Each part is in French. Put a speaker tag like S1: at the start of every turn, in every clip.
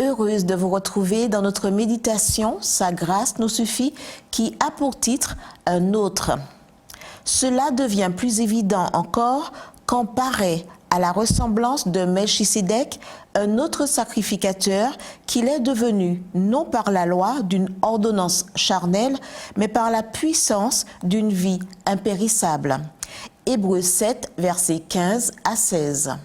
S1: Heureuse de vous retrouver dans notre méditation « Sa grâce nous suffit » qui a pour titre « Un autre ». Cela devient plus évident encore quand paraît à la ressemblance de Melchisédek, un autre sacrificateur qu'il est devenu non par la loi d'une ordonnance charnelle, mais par la puissance d'une vie impérissable. Hébreux 7, versets 15 à 16.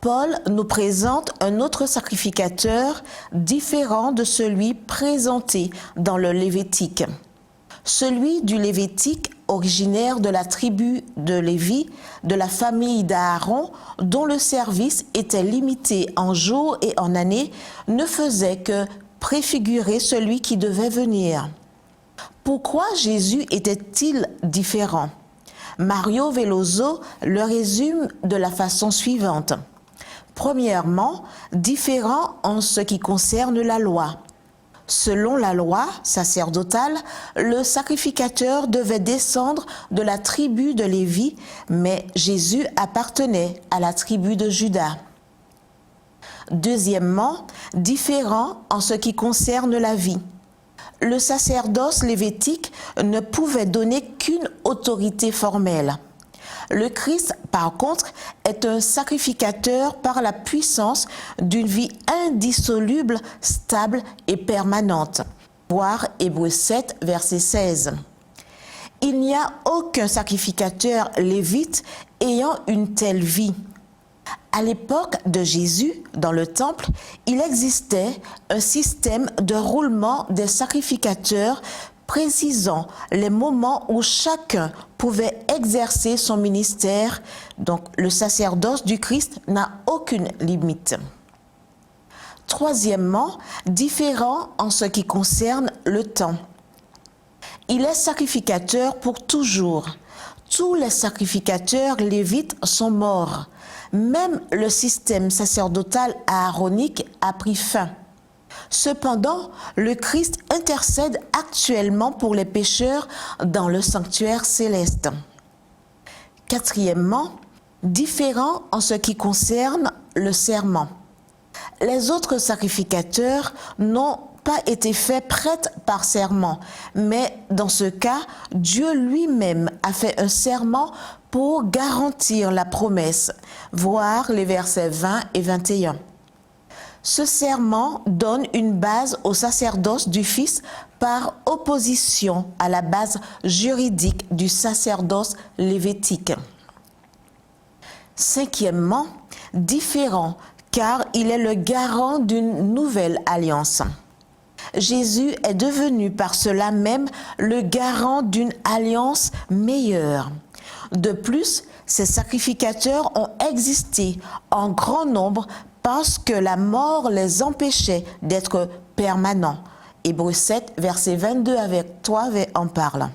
S1: Paul nous présente un autre sacrificateur différent de celui présenté dans le Lévitique. Celui du Lévitique, originaire de la tribu de Lévi, de la famille d'Aaron, dont le service était limité en jours et en années, ne faisait que préfigurer celui qui devait venir. Pourquoi Jésus était-il différent? Mario Veloso le résume de la façon suivante. Premièrement, différent en ce qui concerne la loi. Selon la loi sacerdotale, le sacrificateur devait descendre de la tribu de Lévi, mais Jésus appartenait à la tribu de Juda. Deuxièmement, différent en ce qui concerne la vie. Le sacerdoce lévitique ne pouvait donner qu'une autorité formelle. Le Christ, par contre, est un sacrificateur par la puissance d'une vie indissoluble, stable et permanente. Voir Hébreux 7, verset 16. Il n'y a aucun sacrificateur lévite ayant une telle vie. À l'époque de Jésus, dans le temple, il existait un système de roulement des sacrificateurs précisant les moments où chacun pouvait exercer son ministère. Donc, le sacerdoce du Christ n'a aucune limite. Troisièmement, différent en ce qui concerne le temps. Il est sacrificateur pour toujours. Tous les sacrificateurs lévites sont morts. Même le système sacerdotal aaronique a pris fin. Cependant, le Christ intercède actuellement pour les pécheurs dans le sanctuaire céleste. Quatrièmement, différent en ce qui concerne le serment. Les autres sacrificateurs n'ont pas été faits prêtres par serment, mais dans ce cas, Dieu lui-même a fait un serment pour garantir la promesse. Voir les versets 20 et 21. Ce serment donne une base au sacerdoce du Fils par opposition à la base juridique du sacerdoce lévitique. Cinquièmement, différent, car il est le garant d'une nouvelle alliance. Jésus est devenu par cela même le garant d'une alliance meilleure. De plus, ces sacrificateurs ont existé en grand nombre parce que la mort les empêchait d'être permanents. Hébreux 7, verset 22 avec toi en parle.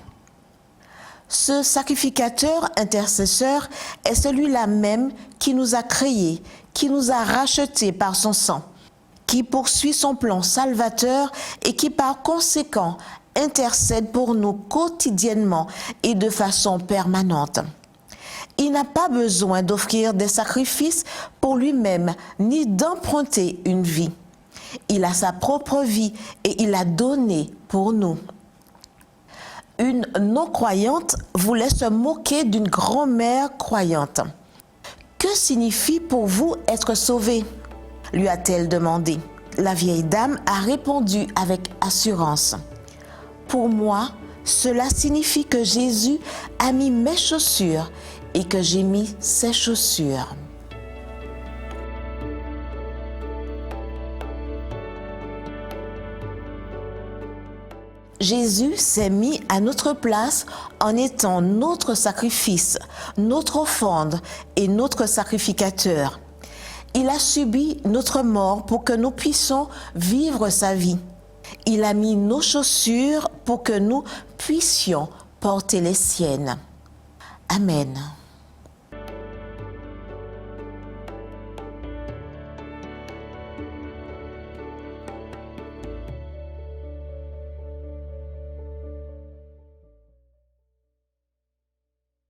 S1: Ce sacrificateur intercesseur est celui-là même qui nous a créés, qui nous a rachetés par son sang, qui poursuit son plan salvateur et qui par conséquent intercède pour nous quotidiennement et de façon permanente. Il n'a pas besoin d'offrir des sacrifices pour lui-même, ni d'emprunter une vie. Il a sa propre vie et il l'a donnée pour nous. Une non-croyante voulait se moquer d'une grand-mère croyante. « Que signifie pour vous être sauvé ?» lui a-t-elle demandé. La vieille dame a répondu avec assurance. « Pour moi, cela signifie que Jésus a mis mes chaussures et que j'ai mis ses chaussures. » Jésus s'est mis à notre place en étant notre sacrifice, notre offrande et notre sacrificateur. Il a subi notre mort pour que nous puissions vivre sa vie. Il a mis nos chaussures pour que nous puissions porter les siennes. Amen.